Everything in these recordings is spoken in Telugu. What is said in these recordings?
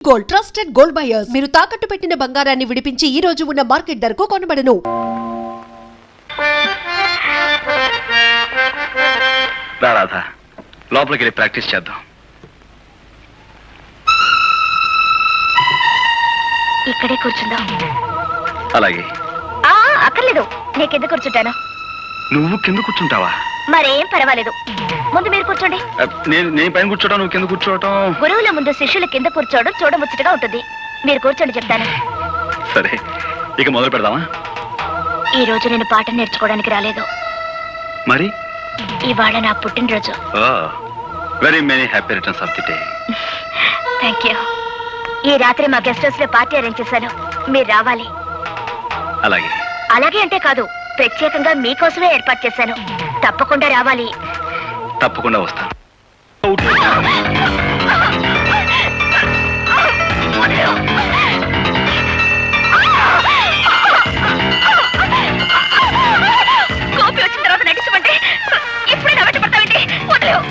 గోల్డ్ ట్రస్టెడ్ గోల్డ్ బయర్స్ మీరు తాకట్టు పెట్టిన బంగారాన్ని విడిపించి ఈ రోజు ఉన్న మార్కెట్ ధరకు కొనబడను. రాధా లోపలికి వెళ్ళి ప్రాక్టీస్ చేద్దాం. ఇక్కడే కూర్చుందాం. అలాగే. అక్కర్లేదు, నేను కింద కూర్చుంటాను. నువ్వు కింద కూర్చుంటావా? మరేం పర్వాలేదు, ముందు మీరు కూర్చోండి. నేను పైన కూర్చోవడం, నువ్వు కింద కూర్చోవటం. గురువుల ముందు శిష్యుల కింద కూర్చోవడం చూడముచ్చటగా ఉంటుంది. మీరు కూర్చోండి, చెప్తాను. సరే, ఇక మొదలు పెడదామా? ఈ రోజు నేను పాఠం నేర్చుకోవడానికి రాలేదు. మరి ఇవాళ నా పుట్టినరోజు. Very many happy returns of the day. Thank you. ఈ రాత్రి మా గెస్ట్ హౌస్ లో పార్టీ అరేంజ్ చేశాను, మీరు రావాలి. అలాగే. అలాగే అంటే కాదు, ప్రత్యేకంగా మీకోసమే ఏర్పాటు చేశాను. తప్పకుండా రావాలి. తప్పకుండా వస్తాను. కోపి వచ్చిన తర్వాత నటించమంటే ఇప్పుడే నా వెంట పడతావేంటి? వదిలేవు.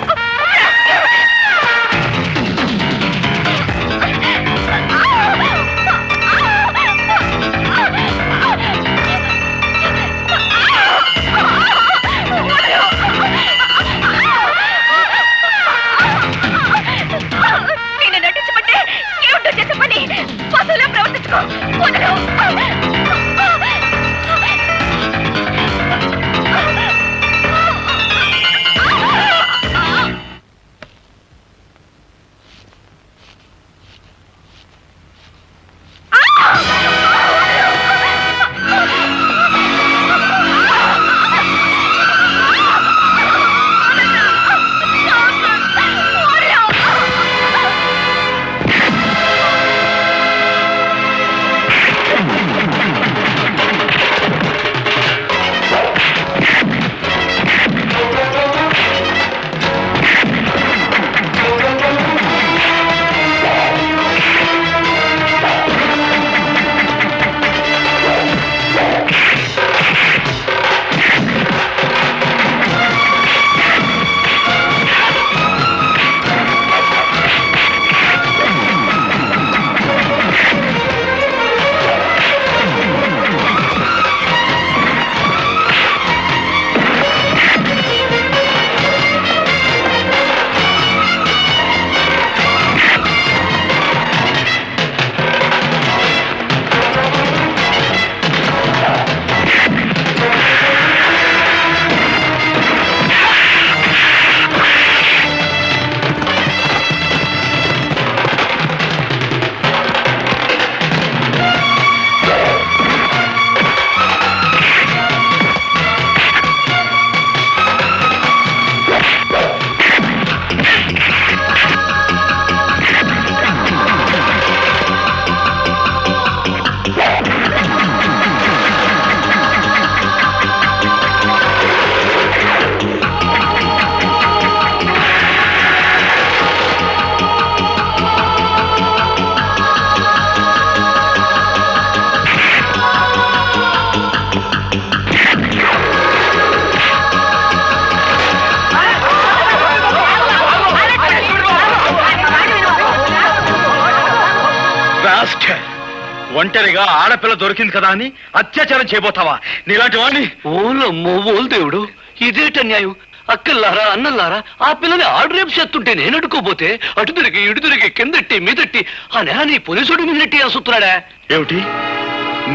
ఒంటరిగా ఆడపిల్ల దొరికింది కదా అని అత్యాచారం చేయబోతావా? నీలాంటి వాడిని. ఓలమ్మో ఓలు దేవుడు, ఇదేట న్యాయం? అక్కల్లారా అన్నల్లారా, ఆ పిల్లని ఆడు రేపు చేస్తుంటే నేను అడుకోపోతే అటు తిరిగి ఇటు తిరిగి కిందట్టి మీదట్టి ఆ నేని పోలీసుడు మీదట్టి అసుతున్నాడా? ఏమిటి,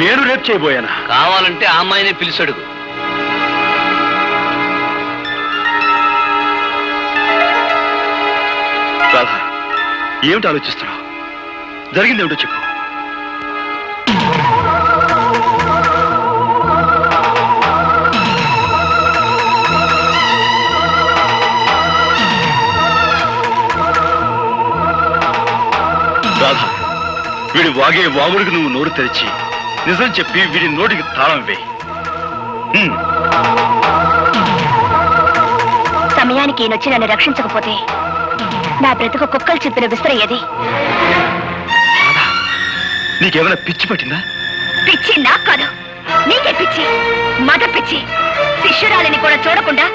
నేను రేపు చేయబోయానా? కావాలంటే ఆ అమ్మాయినే పిలిచాడు. రాధా, ఏమిటి ఆలోచిస్తున్నావు? జరిగింది ఏమిటో చెప్పు. రాధా, వీడి వాగే వాగుడికి నువ్వు నోరు తెరిచి నిజం చెప్పి వీడి నోటికి తాళం వేయి. సమయానికి ఈయనొచ్చి నన్ను రక్షించకపోతే నా బ్రతుకు కుక్కలు చెప్పిన విసిరయ్యేది. నీకేమైనా పిచ్చి పట్టిందా? పిచ్చి నాకు కాదు, నీకే పిచ్చి. మగ పిచ్చి. శిష్యురాలిని కూడా చూడకుండా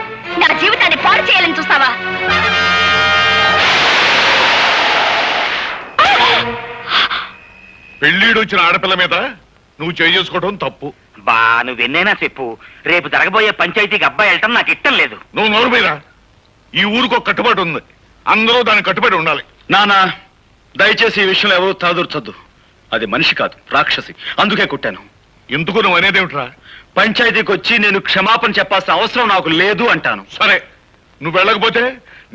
నా జీవితాన్ని పాడు చేయాలని చూస్తావా? పెళ్ళిడు వచ్చిన ఆడపిల్ల మీద నువ్వు చేసుకోవడం తప్పు. బా నువ్వెన్నైనా చెప్పు, రేపు జరగబోయే పంచాయతీకి అబ్బాయి వెళ్ళటం నాకు ఇష్టం లేదు. నువ్వు నోరు మీద. ఈ ఊరికి ఒక కట్టుబాటు ఉంది, అందరూ దానికి కట్టుబడి ఉండాలి. నానా దయచేసి ఈ విషయంలో ఎవరూ తలదూర్చొద్దు. అది మనిషి కాదు, రాక్షసి. అందుకే కొట్టాను. ఎందుకు నువ్వు అనేదేమిట్రా? పంచాయతీకి వచ్చి నేను క్షమాపణ చెప్పాల్సిన అవసరం నాకు లేదు అంటాను. సరే, నువ్వు వెళ్ళకపోతే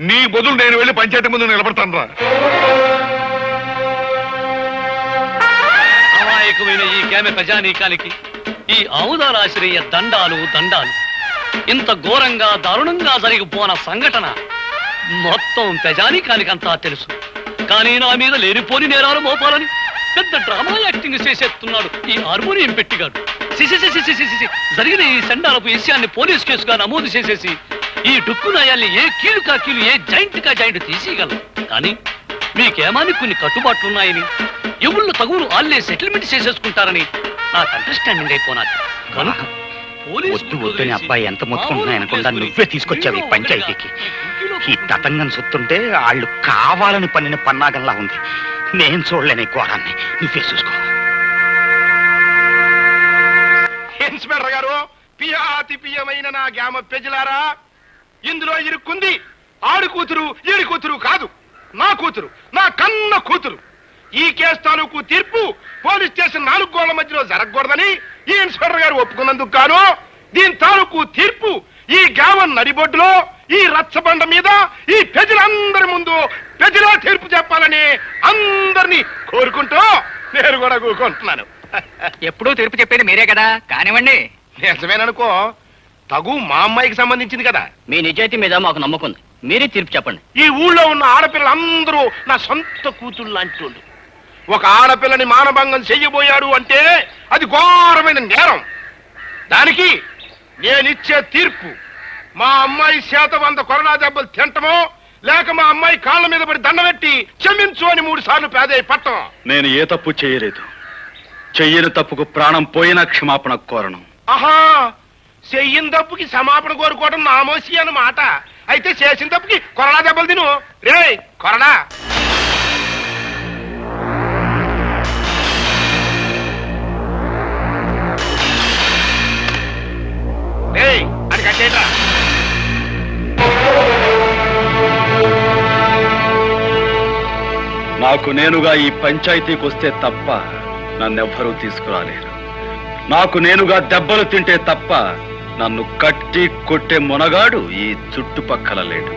నీ బదులు నేను వెళ్ళి పంచాయతీ ముందు నిలబడతాను రా. అమాయకమైన ఈ గ్రామ ప్రజానీకానికి ఈ ఆముదాలాశ్రయ దండాలు దండాలు. ఇంత ఘోరంగా దారుణంగా జరిగిపోన సంఘటన మొత్తం ప్రజానీకానికంతా తెలుసు. కానీ నా మీద లేనిపోని నేరాలు మోపాలని పెద్ద డ్రామా యాక్టింగ్ చేసేస్తున్నాడు ఈ హార్మోనియం పెట్టిగాడు. జరిగిన ఈ సండాలపు విషయాన్ని పోలీస్ కేసుగా నమోదు చేసేసి ఈ డుక్కు నాయాల్ని ఏ కీలు కా కీలు, ఏ జాయింట్ కా జాయింట్ తీసేయగలం. కానీ మీకేమాని కొన్ని కట్టుబాట్లున్నాయని, ఎవళ్ళు తగులు ఆళ్లే సెటిల్మెంట్ చేసేసుకుంటారని నాకు అండర్స్టాండింగ్ అయిపోనాది. కనుక వద్దు వద్దని అబ్బాయి ఎంత మొత్తుకుంటున్నాయనకుండా నువ్వే తీసుకొచ్చావు ఈ పంచాయతీకి. ఈ తతంగం సొత్తుంటే వాళ్ళు కావాలని పన్నిన పన్నాగంలా ఉంది. నేను చూడలేని ఘోరాన్ని, నువ్వే చూసుకో. ఇన్స్పెక్టర్ గారు, పియాతి పియమైన నా గ్రామ ప్రజలారా, ఇందులో ఇరుక్కుంది ఆడు కూతురు ఈడి కూతురు కాదు, నా కూతురు, నా కన్న కూతురు. ఈ కేసు తాలూకు తీర్పు పోలీస్ స్టేషన్ 4 గోళ్ల మధ్యలో జరగకూడదని ఈ ఇన్స్పెక్టర్ గారు ఒప్పుకున్నందుకు గాను దీని తాలూకు తీర్పు ఈ గ్రామం నడిబొడ్డులో ఈ రచ్చబండ మీద ఈ ప్రజలందరి ముందు ప్రజలే తీర్పు చెప్పాలని అందరినీ కోరుకుంటూ నేను కూడా కూరుకుంటున్నాను. ఎప్పుడూ తీర్పు చెప్పేది మీరే కదా, కానివ్వండి. నిజమేననుకో, తగు మా అమ్మాయికి సంబంధించింది కదా. మీ నిజాయితీ మీద మాకు నమ్మకం ఉంది, మీరే తీర్పు చెప్పండి. ఈ ఊళ్ళో ఉన్న ఆడపిల్లలందరూ నా సొంత కూతుళ్ళు లాంటి. ఒక ఆడపిల్లని మానభంగం చెయ్యబోయాడు అంటే అది ఘోరమైన నేరం. దానికి నేనిచ్చే తీర్పు మా అమ్మాయి చేత 100 కొరడా దెబ్బలు తింటమో, లేక మా అమ్మాయి కాళ్ళ మీద పడి దండబెట్టి క్షమించు అని 3 సార్లు పేదయ్య పట్టం. నేను ఏ తప్పు చేయలేదు. చెయ్యని తప్పుకు ప్రాణం పోయినా క్షమాపణ కోరను. ఆహా, చెయ్యిన తప్పుకి క్షమాపణ కోరుకోవడం నామోసి అన్నమాట. అయితే చేసిన తప్పుకి కొరడా దెబ్బలు తిను. రే కొరడా. అది కట్టేట్రా. నాకు నేనుగా ఈ పంచాయతీకి వస్తే తప్ప నన్నెవ్వరూ తీసుకురాలేరు. నాకు నేనుగా దెబ్బలు తింటే తప్ప నన్ను కట్టి కొట్టే మొనగాడు ఈ చుట్టుపక్కల లేడు.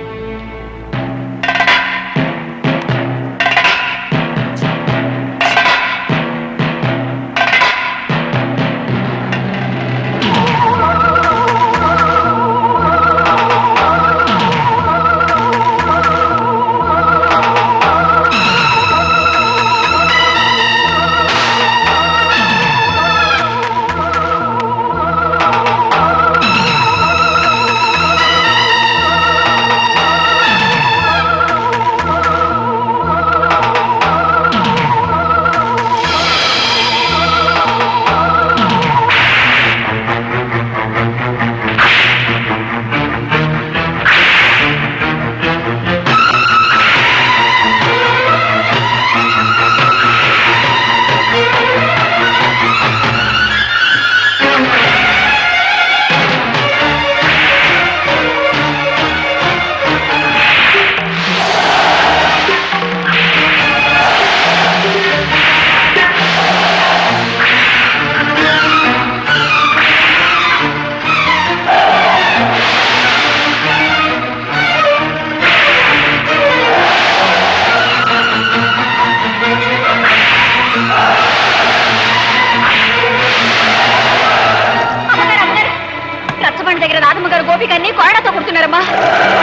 దగ్గర రాధమ్మ గారు గోపికన్ని కొరడాతో కొడుతున్నారమ్మా.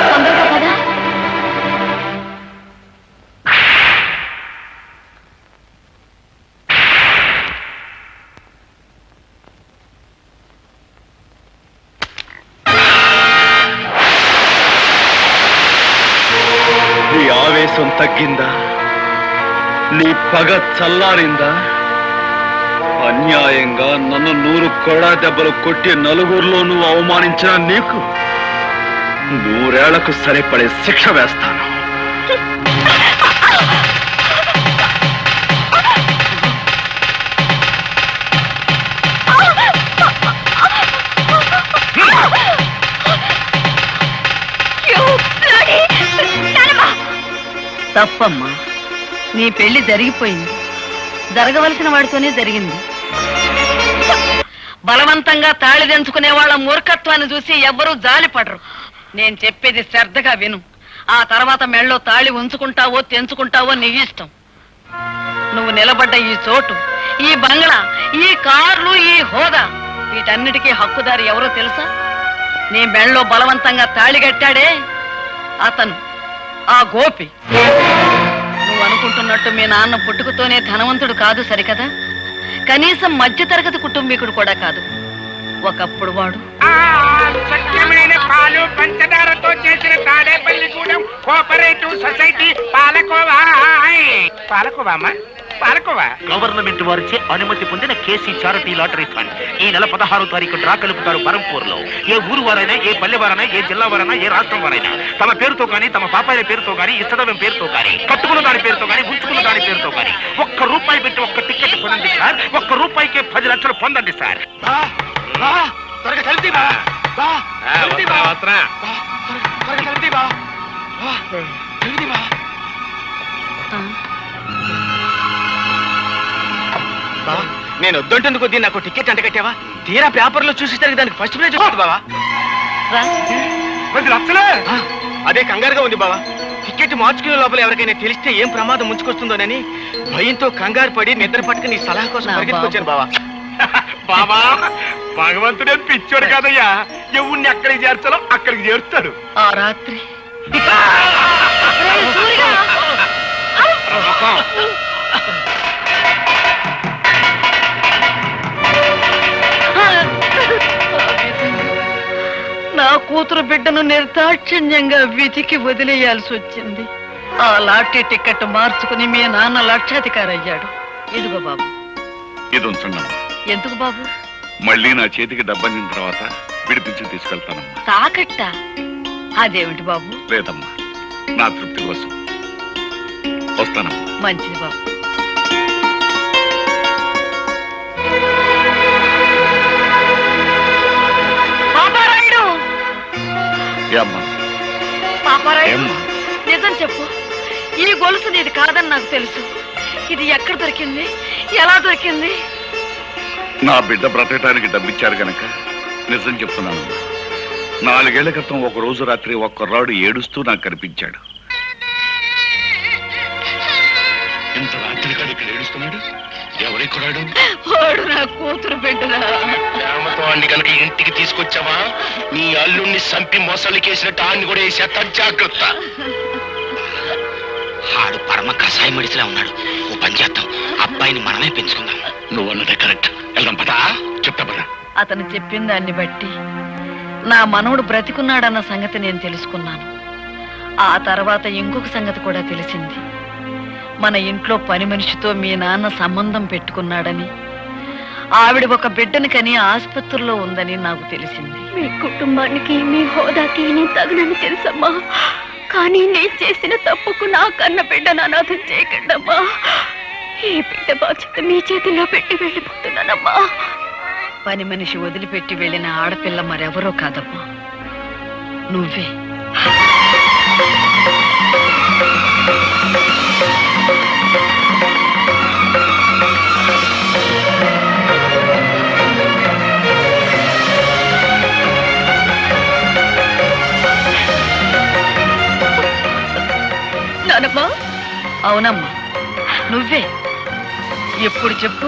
తొందరగా కదా. నీ ఆవేశం తగ్గిందా? నీ పగ చల్లారిందా? అన్యాయంగా నన్ను 100 కొరడా దెబ్బలు కొట్టి నలుగురిలోనూ అవమానించిన నీకు 100 ఏళ్లకు సరిపడే శిక్ష వేస్తాను. తప్పమ్మా. నీ పెళ్లి జరిగిపోయింది. జరగవలసిన వాడితోనే జరిగింది. బలవంతంగా తాళి తెంచుకునే వాళ్ళ మూర్ఖత్వాన్ని చూసి ఎవ్వరూ జాలిపడరు. నేను చెప్పేది శ్రద్ధగా విను. ఆ తర్వాత మెళ్ళో తాళి ఉంచుకుంటావో తెంచుకుంటావో నీ ఇష్టం. నువ్వు నిలబడ్డ ఈ చోటు, ఈ బంగ్లా, ఈ కార్లు, ఈ హోదా, వీటన్నిటికీ హక్కుదారి ఎవరో తెలుసా? నీ మెళ్ళో బలవంతంగా తాళి కట్టాడే అతను, ఆ గోపి. నువ్వు అనుకుంటున్నట్టు మీ నాన్న పుట్టుకతోనే ధనవంతుడు కాదు సరికదా? కనీసం మధ్యతరగతి కుటుంబీకుడు కూడా కాదు. ఒకప్పుడు వాడు స్వచ్ఛమైన పాలు పంచదారతో చేసిన Tadepalligudem cooperative society palkova. Palkova palkova government వారిచే అనుమతి పొందిన కేసీ చారిటీ లాటరీ ఫండ్ ఈ నెల 16వ తారీఖు డ్రా కలుపుతారు బరంపూర్ లో. ఏ ఊరు వారైనా, ఏ పల్లె వారైనా, ఏ జిల్లా వారైనా, ఏ రాష్ట్రం వారైనా తమ పేరుతో గానీ, తమ పాపాయిల పేరుతో గానీ, ఇష్టదైవం పేరుతో గానీ, కట్టుకున్న దాని పేరుతో గానీ, ఉంచుకున్న దాని పేరుతో గానీ ₹1 పెట్టి ఒక్క టికెట్ కొనండి సార్. ₹1 10 లక్షలు పొందండి సార్. నేను వద్దంటుంది కొద్దీ నాకు టికెట్ అంట కట్టావా? తీరా పేపర్లో చూసేసరికి దానికి ఫస్ట్ ప్రైజ్ వచ్చింది బావా. 10 లక్షలే? అదే కంగారుగా ఉంది బావా. టికెట్ మార్చుకునే లోపల ఎవరికైనా తెలిస్తే ఏం ప్రమాదం ముంచుకొస్తుందోనని భయంతో కంగారు పడి నిద్ర పట్టుకుని సలహా కోసం పరిగెత్తుకొచ్చాను బావా. బాబా, భగవంతుడే పిచ్చోడు కాదయ్యా. ఎవరిని ఎక్కడికి చేర్చాలో అక్కడికి చేరుతాడు. ఆ రాత్రి నా కూతురు బిడ్డను నిర్దాక్షిణ్యంగా విధికి వదిలేయాల్సి వచ్చింది. ఆ లాటరీ టికెట్ మార్చుకుని మీ నాన్న లక్షాధికారి అయ్యాడు. ఇదిగో బాబు. ఇది ఉంచండి. ఎందుకు బాబు? మళ్ళీ నా చేతికి డబ్బందిన తర్వాత విడిపించి తీసుకెళ్తానమ్మా. తాకట్ట? అదేమిటి బాబు? లేదమ్మా, నా తృప్తి కోసం. వస్తానమ్మా. మంచిది బాబు. పాపారాయుడు! అమ్మా, పాపారాయుడు, నిజం చెప్పు. ఈ గొలుసు నీది కాదని నాకు తెలుసు. ఇది ఎక్కడ దొరికింది? ఎలా దొరికింది? నా బిడ్డ బ్రతకటానికి డబ్బిచ్చారు గనక నిజం చెప్తున్నానమ్మా. 4 ఏళ్ల క్రితం ఒక రోజు రాత్రి ఒక కుర్రాడు ఏడుస్తూ నాకు కనిపించాడు. ఇంత రాత్రి కాదు ఇక్కడ ఏడుస్తున్నాడు? ఎవరి కుర్రాడు? వాడు నా కూతురు బిడ్డరా. ప్రేమతో అన్ని కనుక ఇంటికి తీసుకొచ్చావా, నీ అల్లుణ్ణి సంపి మొసలికేసినట్టు ఆన్ని కూడా వేసేస్తా. జాగ్రత్త. ఆడు పరమ కషాయ మడిసిలా ఉన్నాడు. ఓ పని చేద్దాం, అబ్బాయిని మనమే పెంచుకుందాం. నువ్వు అన్నదే కరెక్ట్. వెళ్దాం పదా. చెప్తా పదా. అతను చెప్పిన దాన్ని బట్టి నా మనవడు బ్రతికున్నాడన్న సంగతి నేను తెలుసుకున్నాను. ఆ తర్వాత ఇంకొక సంగతి కూడా తెలిసింది. మన ఇంట్లో పని మనిషితో మీ నాన్న సంబంధం పెట్టుకున్నాడని, ఆవిడ ఒక బిడ్డని కని ఆసుపత్రిలో ఉందని నాకు తెలిసింది. మీ కుటుంబానికి, మీ హోదాకి నేను తగనని తెలుసమ్మా. కానీ నేను చేసిన తప్పుకు నా కన్న బిడ్డను అనాథం చేయకండమ్మా. ఈ బిడ్డ బాధ్యత మీ చేతిలో పెట్టి వెళ్ళిపోతున్నానమ్మా. పని మనిషి వదిలిపెట్టి వెళ్ళిన ఆడపిల్ల మరెవరో కాదమ్మా, నువ్వే. నానమ్మా? అవునమ్మా, నువ్వే. ఎప్పుడు చెప్పు?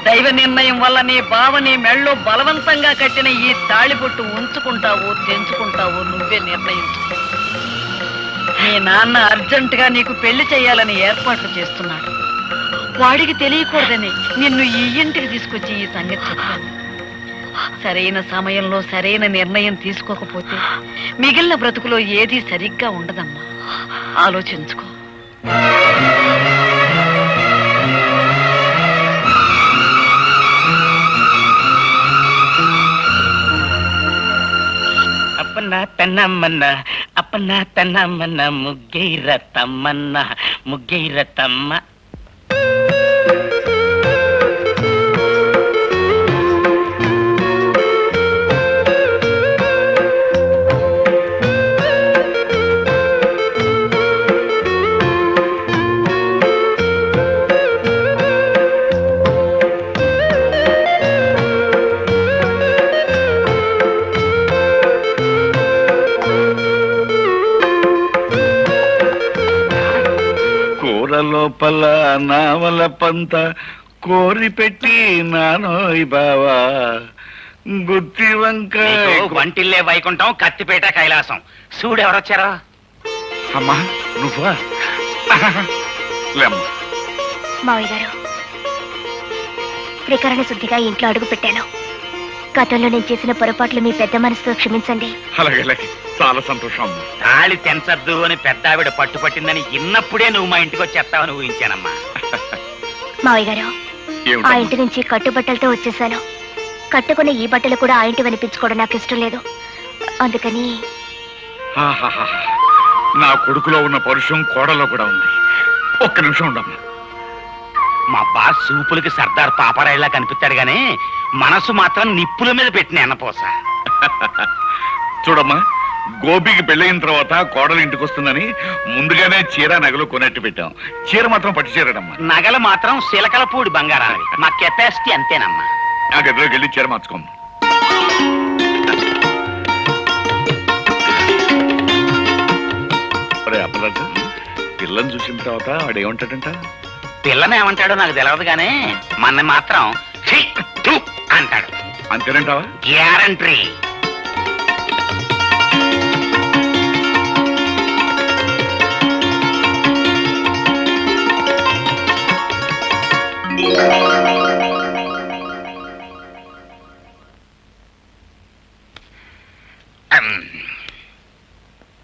దైవ నిర్ణయం వల్ల నీ బావ నీ మెళ్ళో బలవంతంగా కట్టిన ఈ తాళిబొట్టు ఉంచుకుంటావో తెంచుకుంటావో నువ్వే నిర్ణయించు. మీ నాన్న అర్జెంటుగా నీకు పెళ్లి చేయాలని ఏర్పాట్లు చేస్తున్నాడు. వాడికి తెలియకూడదని నిన్ను ఈ ఇంటికి తీసుకొచ్చి ఈ సంగతి చెప్పాను. సరైన సమయంలో సరైన నిర్ణయం తీసుకోకపోతే మిగిలిన బ్రతుకులో ఏదీ సరిగ్గా ఉండదమ్మా. ఆలోచించుకో. అప్పన్న తన్నమ్మన్న, అప్పన్న తన్నమ్మన్న, ముగ్గైర తమ్మన్న, ముగ్గైర తమ్మ. నావల పంత కోరి పెట్టి నానోయ్ బావా గుత్తి వంక వంటిల్లే వైకుంఠం కత్తిపేట కైలాసం చూడు ఎవరొచ్చారో. అమ్మా నువ్వా? లేమ్మా. మావయ్య గారు, త్రికరణ శుద్ధిగా ఇంట్లో అడుగు పెట్టాను. గతంలో నేను చేసిన పొరపాట్లు మీ పెద్ద మనసుతో క్షమించండి. అలాగే అలాగే, చాలా సంతోషం అమ్మా. తాళి తెంచద్దు అని పెద్ద ఆవిడ పట్టుపట్టిందని ఇన్నప్పుడే నువ్వు మా ఇంటికి వచ్చేస్తావని ఊహించానమ్మా. మావయ్య గారు, ఆ ఇంటి నుంచి కట్టుబట్టలతో వచ్చేసాను. కట్టుకున్న ఈ బట్టలు కూడా ఆ ఇంటి వినిపించుకోవడం నాకు ఇష్టం లేదు. అందుకని ఆహాహా. నా కొడుకులో ఉన్న పరుషం కోడలో కూడా ఉంది. ఒక్క నిమిషం ఉండమ్మా. మా బాస్ సూపులకి సర్దార్ పాపరాయిలా కనిపిస్తాడు గానీ మనసు మాత్రం నిప్పుల మీద పెట్టిన ఎన్నపోస. చూడమ్మా, గోపికి పెళ్ళయిన తర్వాత కోడలు ఇంటికి వస్తుందని ముందుగానే చీర నగలు కొనట్టు పెట్టాం. చీర మాత్రం పట్టు చీరడమ్మా. నగలు మాత్రం సిలకలపూడి బంగారావి. మా కెపాసిటీ అంతేనమ్మా. ఆ గదిలోకి వెళ్ళి చీర మార్చుకోమ్మా. అప్పరాజు, పిల్లని చూసిన తర్వాత వాడు ఏమంటాడంట? పిల్లని ఏమంటాడో నాకు తెలియదు గానీ మన మాత్రం ఛీ, థు అంటాడు. అంతేనంటావా? గ్యారంటీ.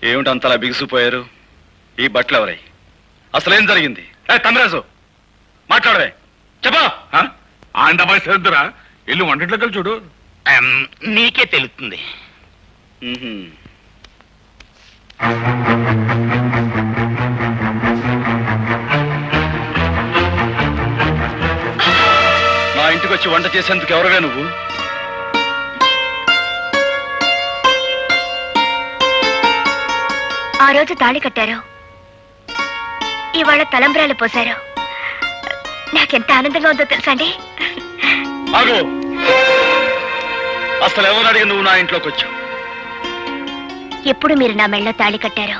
ఏమిటి అంతలా బిగుసిపోయారు? ఈ బట్టలు ఎవరై? అసలేం జరిగింది? తమిరాజు మాట్లాడవే, చెప్పా. ఆండమాయి శ్రద్ధరా, వెళ్ళి వంటట్లోకి చూడు. నీకే తెలుస్తుంది. నా ఇంటికి వచ్చి వంట చేసేందుకు ఎవరుగా నువ్వు? ఆ రోజు తాళి కట్టారు, ఇవాళ తలంబ్రాలు పోశారు. నాకెంత ఆనందంగా ఉందో తెలుసా అండి. ఆగు. అసలు ఎవరు అడిగి నువ్వు నా ఇంట్లోకి వచ్చావు? ఎప్పుడు మీరు నా మెళ్ళలో తాళి కట్టారో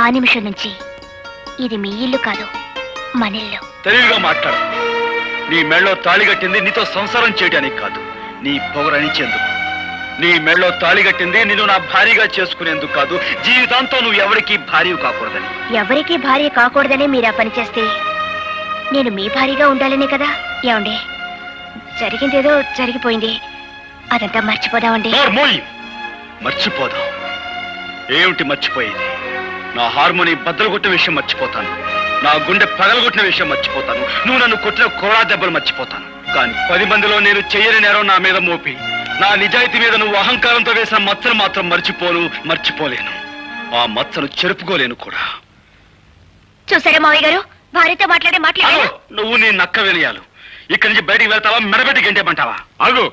ఆ నిమిషం నుంచి ఇది మీ ఇల్లు కాదు, మన ఇల్లు. తెలివిగా మాట్లాడు. నీ మెళ్ళలో తాళి కట్టింది నీతో సంసారం చేయడానికి కాదు, నీ పొగరనిచ్చేందుకు. నీ మెళ్ళలో తాళి కట్టింది నిన్ను నా భార్యగా చేసుకునేందుకు కాదు, జీవితాంతో నువ్వు ఎవరికి భార్య కాకూడదని. ఎవరికి భార్య కాకూడదనే మీరు ఆ పని చేస్తే నేను మీ భార్యగా ఉండాలనే కదా. ఏమండి, జరిగిందేదో జరిగిపోయింది, అదంతా మర్చిపోదామండి. మర్చిపోదాం? ఏమిటి మర్చిపోయేది? నా హార్మోని బద్దలు కొట్టిన విషయం మర్చిపోతాను, నా గుండె పగలగొట్టిన విషయం మర్చిపోతాను, నువ్వు నన్ను కొట్టిన కోడా దెబ్బలు మర్చిపోతాను. కానీ 10 మందిలో నేను చెయ్యని నేరం నా మీద మోపి నా నిజాయితీ మీద నువ్వు అహంకారంతో వేసిన మచ్చను మాత్రం మర్చిపోలేను. ఆ మచ్చను చెరుపుకోలేను కూడా. చూసారా మావయ్య గారు, భార్యతో మాట్లాడారు. నువ్వు నీ నక్క వినయాలు. ఇక్కడి నుంచి బయటికి వెళ్తావా, మెడబెట్టి గంటేమంటావా? ఆగు.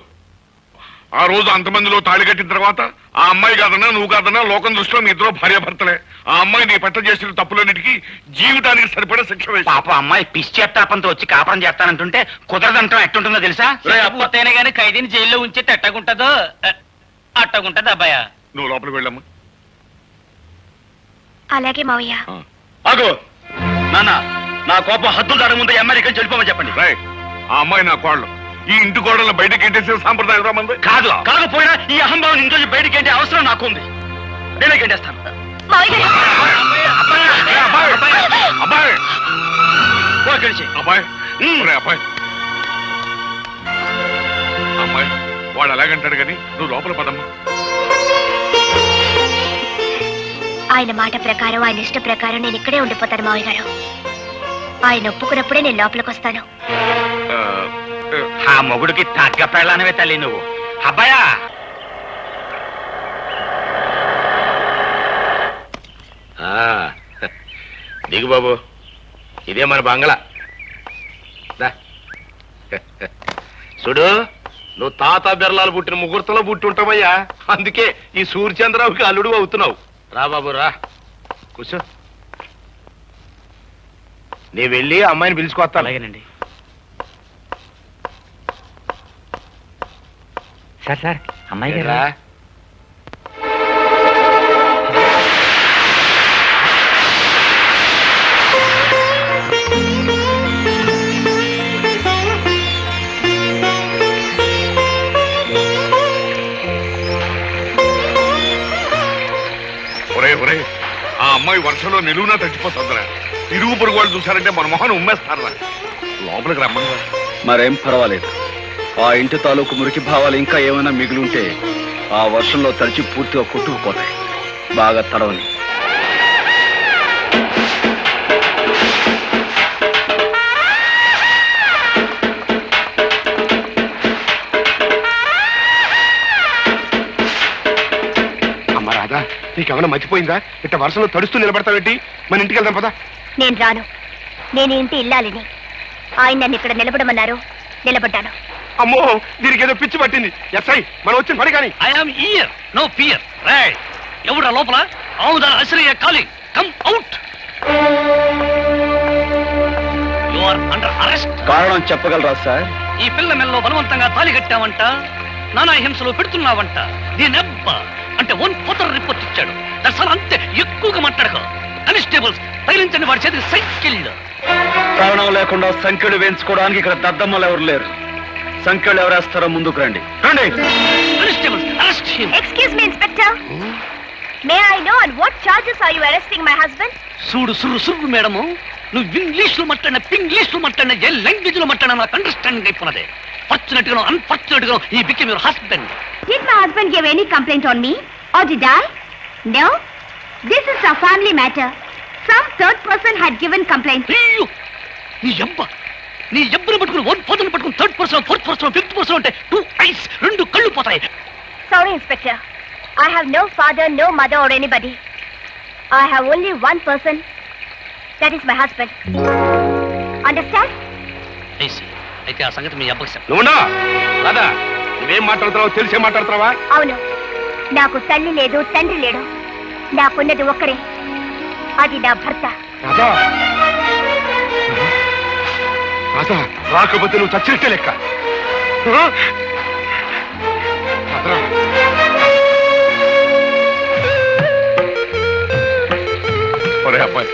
ఆ రోజు అంతమందిలో తాళి కట్టిన తర్వాత ఆ అమ్మాయి కాదన్నా నువ్వు కాదన్నా లోకం దృష్టిలో మీ ఇద్దరు భార్యాభర్తలే. ఆ అమ్మాయి నీ పట్ల చేసిన తప్పులన్నిటికీ జీవితానికి సరిపడే శిక్ష వేసి. పాప అమ్మాయి పిచ్చేత్తాపంతో వచ్చి కాపురం చేస్తానంటుంటే కుదరదంటాం ఎట్టుంటుందో తెలుసా? అప్పతేనే గానీ ఖైదీని జైల్లో ఉంచి ఎట్టగుంటదో అట్టగుంటది అబ్బాయ. నువ్వు లోపలికి వెళ్ళమ్మా. అలాగే మావయ్య. ఆగు. నాన్న, నా కోపం హద్దులు దాని ముందు అమెరికన్ చెడిపోమని చెప్పండి. ఆ అమ్మాయి నా కోళ్ళు. ఈ ఇంటి కోడలను బయటకి ఎంటేసే సాంప్రదాయం రామంది కాదు. కాకపోయినా ఈ అహంభావం ఇంట్లో బయటకి ఎంటే అవసరం నాకుంది. నేనే గంటేస్తాను. అమ్మాయి వాడు అలాగంటాడు కానీ నువ్వు లోపల పదమ్మా. ఆయన మాట ప్రకారం, ఆయన ఇష్ట ప్రకారం నేను ఇక్కడే ఉండిపోతాను మావయ్య గారు. ఆయన ఒప్పుకున్నప్పుడే నేను లోపలికి వస్తాను. ఆ మొగుడికి తగ్గ పెళ్ళానవే తల్లి నువ్వు. అబ్బాయా, దిగు బాబు, ఇదే మన బంగళా. చూడు, నువ్వు తాత బెర్లాలు పుట్టిన ముహూర్తంలో పుట్టి ఉంటావయ్యా. అందుకే ఈ సూర్యచంద్రరావుకి అల్లుడు అవుతున్నావు. రా బాబు రా, కూర్చో. నేను వెళ్ళి అమ్మాయిని పిలుచుకొస్తాను. అలాగేనండి. సార్ అమ్మాయి గారా? అమ్మాయి వర్షంలో నిలువునా తడిచిపోతుందిరా. ఇరుగు పొరుగు వాళ్ళు చూసారంటే మన మొహన్ ఉమ్మేస్తారా. లోపలికి రమ్మని. మరేం పర్వాలేదు. ఆ ఇంటి తాలూకు మురికి భావాలు ఇంకా ఏమైనా మిగిలి ఉంటే ఆ వర్షంలో తడిచి పూర్తిగా కొట్టుకుపోతాయి. బాగా తడవని. అమ్మ రాధా, నీకేమైనా మర్చిపోయిందా? ఇట్ట వర్షంలో తడుస్తూ నిలబడతావేంటి? మన ఇంటికి వెళ్దాం పదా. నేను రాను. నేను ఇంటి ఇల్లాలిని. ఆయన నన్ను ఇక్కడ నిలబడమన్నారు, నిలబడ్డాను. అమ్మో, దీనికి ఏదో పిచ్చి పట్టింది. ఎస్ఐ, మనం వచ్చిన పని కానీ. I'm here, no fear. Right, ఎవడా లోపల? ఆముదాల ఆశ్రయ calling, come out. You are under arrest. కారణం చెప్పగలరా సార్? ఈ పిల్ల మెల్లో బలవంతంగా తాళి కట్టావంట, నానా హింసలు పెడుతున్నావంట. దీనెబ్బ అంటే 1/4 రిపోర్ట్ ఇచ్చాడు. దర్శనం అంతే, ఎక్కువగా మాట్లాడక. కానిస్టేబుల్స్ తగిలించండి వాడి చేతికి సైకిల్. కారణం లేకుండా సంఖ్యలు వేయించుకోవడానికి ఇక్కడ దద్దమ్మలు ఎవరు లేరు. సంఖ్యలు ఎవరేస్తారో ముందుకు రండి. రండి. Constables arrest him. Excuse me inspector. May I know on what charges are you arresting my husband? చూడు సుర్రు సుర్రు మేడము, నువ్వు ఇంగ్లీష్ లో మాట్లాడిన, పింగ్లీష్ లో మాట్లాడిన, ఏ లాంగ్వేజ్ లో మాట్లాడినా నాకు అండర్స్టాండింగ్ అయిపోయినదే. ఫార్చునేట్ గా అన్ఫార్చునేట్ గా he became your husband. Did my husband give any complaint on me? Or did I? No. This is a family matter. Some third person had given complaint. అయ్యో, నీ ఎబ్బను పట్టుకుని 1/4 పట్టుకుని 3rd person, 4th person, 5th person అంటే 2 eyes, 2 కళ్ళు పోతాయి. Sorry, Inspector. I have no father, no mother or anybody. I have only one person. That is my husband. Understand? అయితే ఆ సంగతి మీ అబ్బకి చెప్పు. నువ్వునా రాధా, నువ్వేం మాట్లాడుతున్నావు? తెలిసే మాట్లాడుతున్నావా? అవును. నాకు తల్లి లేదు, తండ్రి లేడు. నాకున్నది ఒక్కరే, అది నా భర్త. రాధా, రాధా, రాకపోతే నువ్వు చచ్చినట్టే లెక్క. రాధా, ఒరే అబ్బాయి,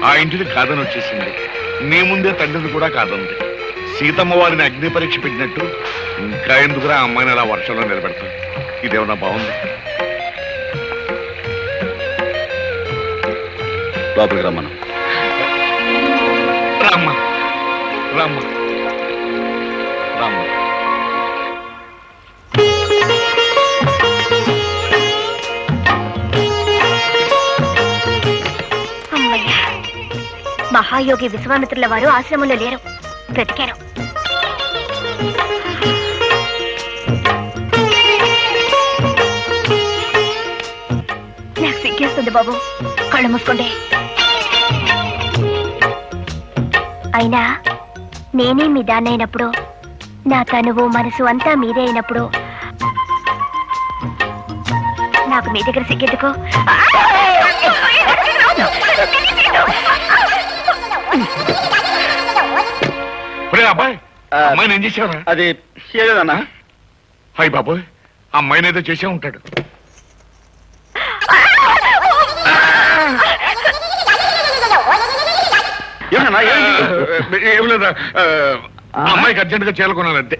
ఆ ఇంటిని కాదని వచ్చేసింది. నీ ముందే తండ్రిని కూడా కాదంది. సీతమ్మ వారిని అగ్ని పరీక్ష పెట్టినట్టు ఇంకా ఎందుకురా అమ్మాయిని అలా వర్షంలో నిలబెడతాం? ఇదేమన్నా బాగుంది? లోపలికి రమ్మను. రామ్మ, రామ్మ, రామ్మ. అమ్మయ్యా, మహాయోగి విశ్వామిత్రుల వారు ఆశ్రమంలో లేరు, బ్రతికారు. నాకు సిగ్గేస్తుంది బాబు, కళ్ళు మూసుకోండి. అయినా నేనే మీ దాన్నైనప్పుడు, నా తనువు మనసు అంతా మీదే అయినప్పుడు నాకు మీ దగ్గర సిగ్గెందుకు? ఒరే అబ్బాయి, అమ్మాయిని ఏం చేసావురా? అది ఏదన్నా? హాయ్ బాబోయ్, అమ్మాయిని ఏదో చేసే ఉంటాడు. ఏం లేదా, అమ్మాయికి అర్జెంట్ గా చేరుకున్నానంతే.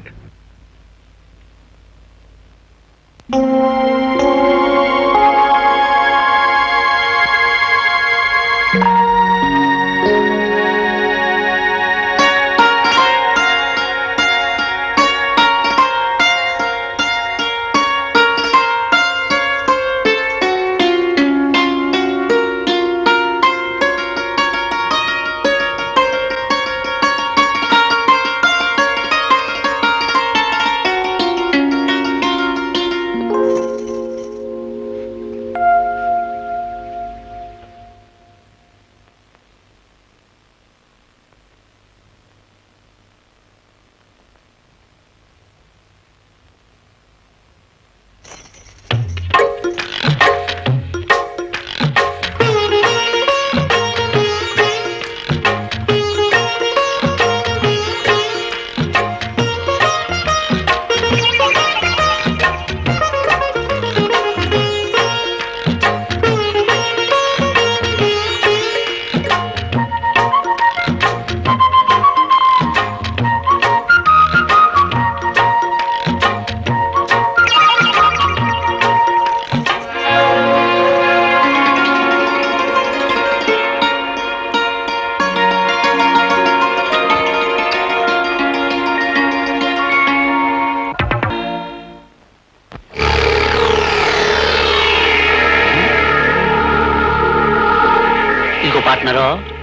పార్ట్నరు,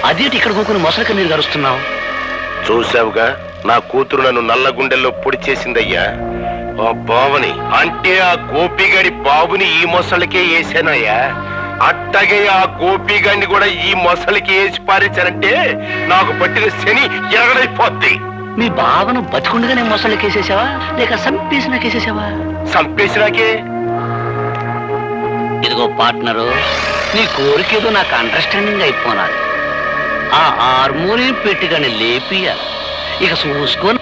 అదేంటి ఇక్కడ కూకుని మొసలి కన్నీరు గరుస్తున్నావు? చూసావుగా, నా కూతురు నన్ను నల్ల గుండెల్లో పొడి చేసిందయ్యా. ఆ బావని అంటే ఆ గోపిగాడి బాబుని ఈ మొసలికే వేసానయ్యా. అట్టగే ఆ గోపిగాడిని కూడా ఈ మొసలికి వేసి పారించానంటే నాకు పట్టిన శని ఎరగడైపోద్ది. మీ బావను బతికుండగానే మొసళ్ళకేసేసావా లేక సంపేసినాకేసేసావా? సంపేసినాకే. ఇదిగో పార్ట్నరు, నీ కోరికేదో నాకు అండర్స్టాండింగ్ అయిపోనాలి. ఆ హార్మోనియం పెట్టిగానే లేపియాలి. ఇక చూసుకొని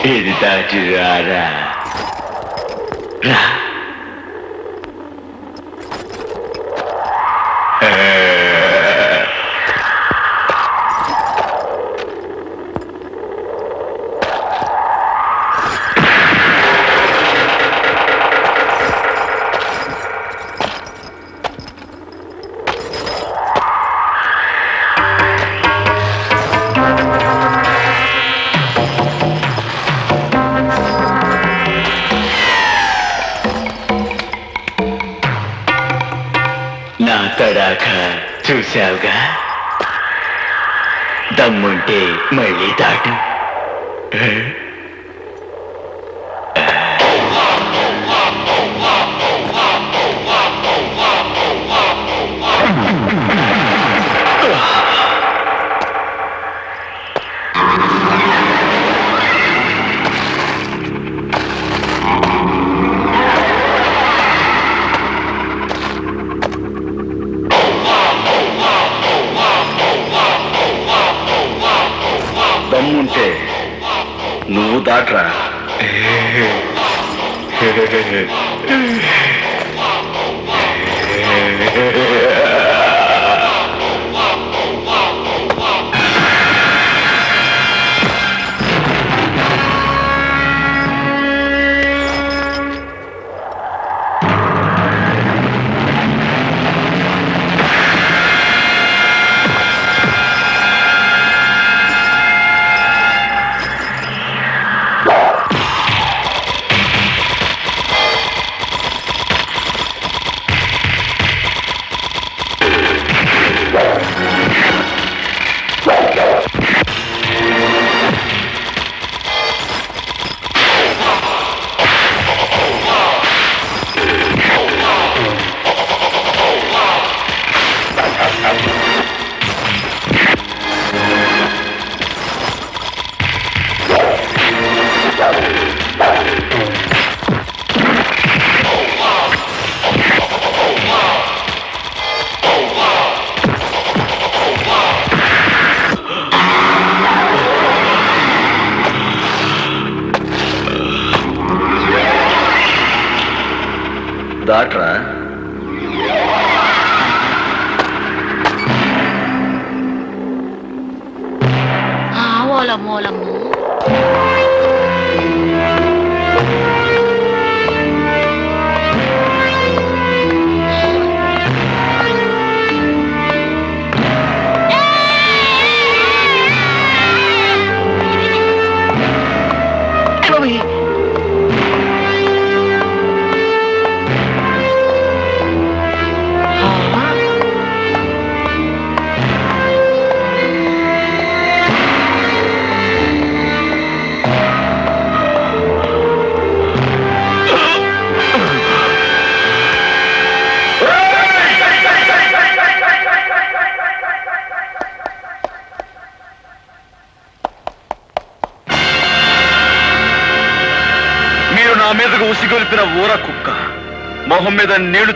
ఇది దాచి రారా. నా తడాక చూశావుగా, దమ్ముంటే మళ్ళీ దాటు. దమ్ముంటే నువ్వు దాట్రా. దాట్రా. ఓలమ్మోలమ్ము. మీదకు ఉసిగొలిపిన ఊర కుక్క మొహం మీద నీళ్లు